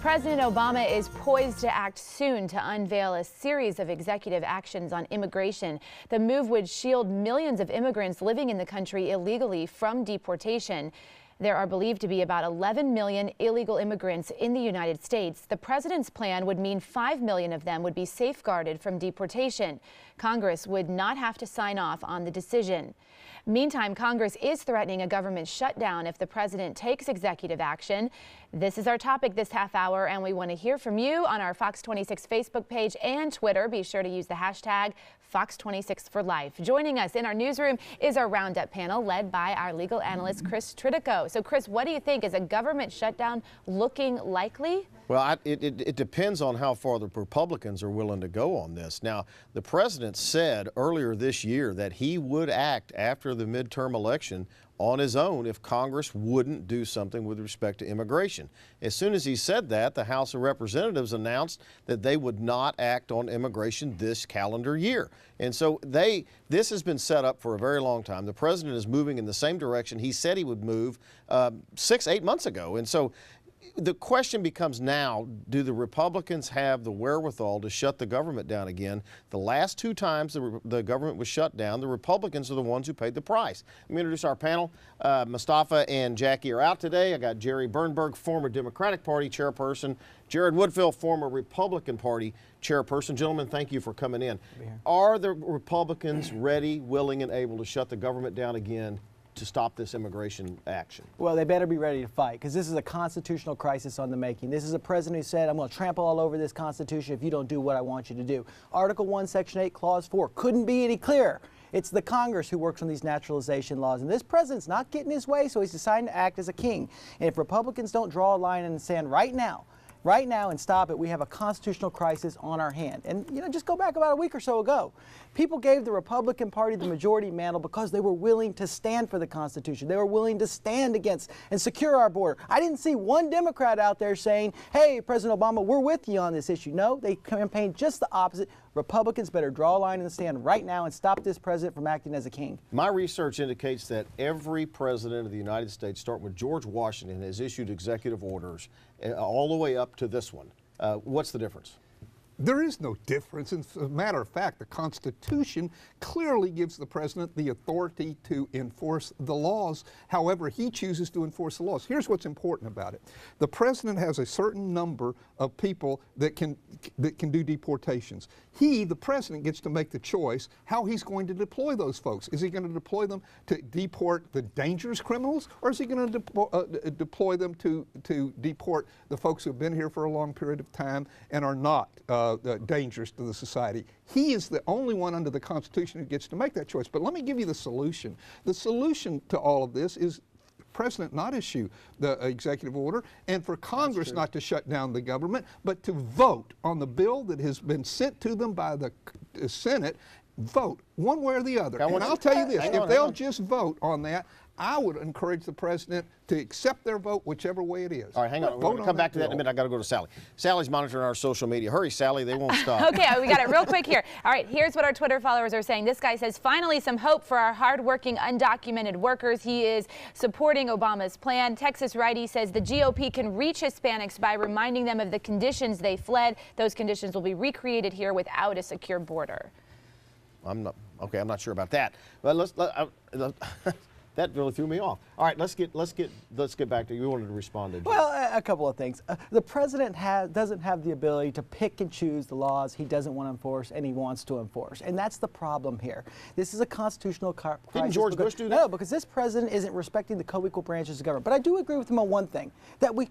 President Obama is poised to act soon to unveil a series of executive actions on immigration. The move would shield millions of immigrants living in the country illegally from deportation. There are believed to be about 11 million illegal immigrants in the United States. The president's plan would mean 5 million of them would be safeguarded from deportation. Congress would not have to sign off on the decision. Meantime, Congress is threatening a government shutdown if the president takes executive action. This is our topic this half hour, and we want to hear from you on our Fox 26 Facebook page and Twitter. Be sure to use the hashtag Fox26forlife. Joining us in our newsroom is our Roundup panel led by our legal analyst, Chris Tritico. So, Chris, what do you think? Is a government shutdown looking likely? Well, it depends on how far the Republicans are willing to go on this. Now, the president said earlier this year that he would act after the midterm election on his own if Congress wouldn't do something with respect to immigration. As soon as he said that, the House of Representatives announced that they would not act on immigration this calendar year. And so this has been set up for a very long time. The president is moving in the same direction he said he would move 8 months ago. And so the question becomes now, do the Republicans have the wherewithal to shut the government down again? The last two times the government was shut down, the Republicans are the ones who paid the price. Let me introduce our panel. Mustafa and Jackie are out today. I got Jerry Bernberg, former Democratic Party chairperson, Jared Woodfill, former Republican Party chairperson. Gentlemen, thank you for coming in. Are the Republicans ready, willing, and able to shut the government down again to stop this immigration action? Well, they better be ready to fight, because this is a constitutional crisis on the making. This is a president who said, I'm going to trample all over this Constitution if you don't do what I want you to do. Article 1, Section 8, Clause 4 couldn't be any clearer. It's the Congress who works on these naturalization laws, and this president's not getting his way, so he's deciding to act as a king. And if Republicans don't draw a line in the sand right now and stop it, we have a constitutional crisis on our hand. And, just go back about a week or so ago. People gave the Republican Party the majority mantle because they were willing to stand for the Constitution. They were willing to stand against and secure our border. I didn't see one Democrat out there saying, hey, President Obama, we're with you on this issue. No, they campaigned just the opposite. Republicans better draw a line in the sand right now and stop this president from acting as a king. My research indicates that every president of the United States, starting with George Washington, has issued executive orders all the way up to this one. What's the difference? There is no difference. As a matter of fact, the Constitution clearly gives the president the authority to enforce the laws however he chooses to enforce the laws. Here's what's important about it. The president has a certain number of people that can do deportations. He, the president, gets to make the choice how he's going to deploy those folks. Is he going to deploy them to deport the dangerous criminals, or is he going to deploy them to deport the folks who have been here for a long period of time and are not dangerous to the society? He is the only one under the Constitution who gets to make that choice. But let me give you the solution. The solution to all of this is President not issue the executive order, and for Congress not to shut down the government, but to vote on the bill that has been sent to them by the Senate. Vote one way or the other. And I'll tell you this, if they'll just vote on that, I would encourage the president to accept their vote whichever way it is. All right, hang on. We're going to come back to that in a minute. I got to go to Sally. Sally's monitoring our social media. Hurry, Sally. They won't stop. Okay, we got it real quick here. All right, here's what our Twitter followers are saying. This guy says, finally some hope for our hardworking, undocumented workers. He is supporting Obama's plan. Texas Righty says the GOP can reach Hispanics by reminding them of the conditions they fled. Those conditions will be recreated here without a secure border. I'm not sure about that. But that really threw me off. All right, let's get back to you. You wanted to respond to Jim. Well, a couple of things. The president doesn't have the ability to pick and choose the laws he doesn't want to enforce and he wants to enforce, and that's the problem here. This is a constitutional crisis. Didn't George Bush do that? No, because this president isn't respecting the co-equal branches of government. But I do agree with him on one thing, that we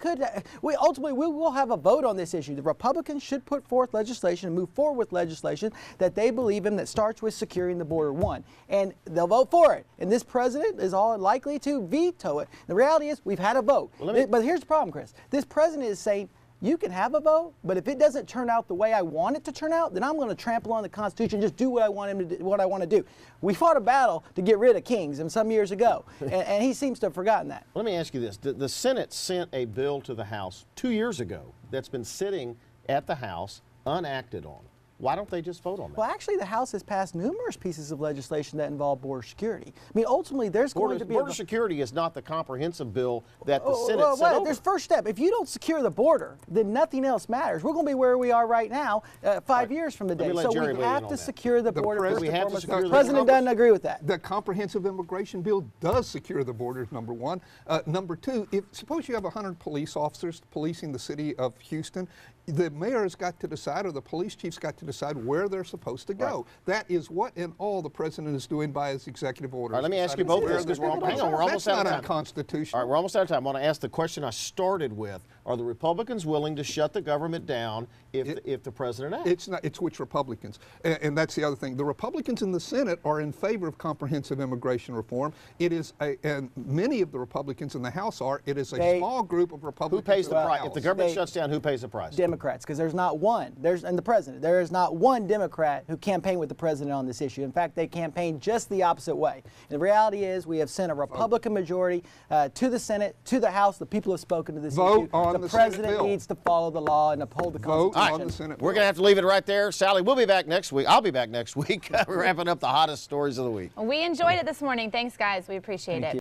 will have a vote on this issue. The Republicans should put forth legislation and move forward with legislation that they believe in that starts with securing the border, one, and they'll vote for it. And this president is all likely to veto it. The reality is we've had a vote. But here's the problem, Chris. This president is saying you can have a vote, but if it doesn't turn out the way I want it to turn out, then I'm going to trample on the Constitution and just do what I want him to do, what I want to do. We fought a battle to get rid of kings some years ago, and he seems to have forgotten that. Let me ask you this. The Senate sent a bill to the House 2 years ago that's been sitting at the House unacted on. Why don't they just vote on that? Well, actually, the House has passed numerous pieces of legislation that involve border security. I mean, ultimately, there's going to be border security is not the comprehensive bill that the Senate well, sent over. there's first step. If you don't secure the border, then nothing else matters. We're going to be where we are right now 5 years from today. let So Jerry we weigh in have on to that. secure the border. president- first We and have to foremost. secure The the president border. doesn't agree with that. The comprehensive immigration bill does secure the borders, number one. Number two, suppose you have 100 police officers policing the city of Houston, the mayor's got to decide, or the police chief's got to decide where they're supposed to go. That is what in all the president is doing by his executive orders. All right, let me ask you both this, because we're almost out of time. That's not unconstitutional. All right, we're almost out of time. I want to ask the question I started with. Are the Republicans willing to shut the government down if the president acts? It's not. It's which Republicans, and that's the other thing. The Republicans in the Senate are in favor of comprehensive immigration reform. It is, and many of the Republicans in the House are. It is a small group of Republicans. Who pays the in price? House. If the government shuts down, who pays the price? Democrats, because there's not one. And the president. There is not one Democrat who campaigned with the president on this issue. In fact, they campaigned just the opposite way. And the reality is, we have sent a Republican majority to the Senate, to the House. The people have spoken to this Vote issue. on the the Senate president bill. needs to follow the law and uphold the Vote Constitution. on the Senate We're bill. going to have to leave it right there. Sally, we'll be back next week. I'll be back next week. We're wrapping up the hottest stories of the week. We enjoyed it this morning. Thanks, guys. We appreciate it.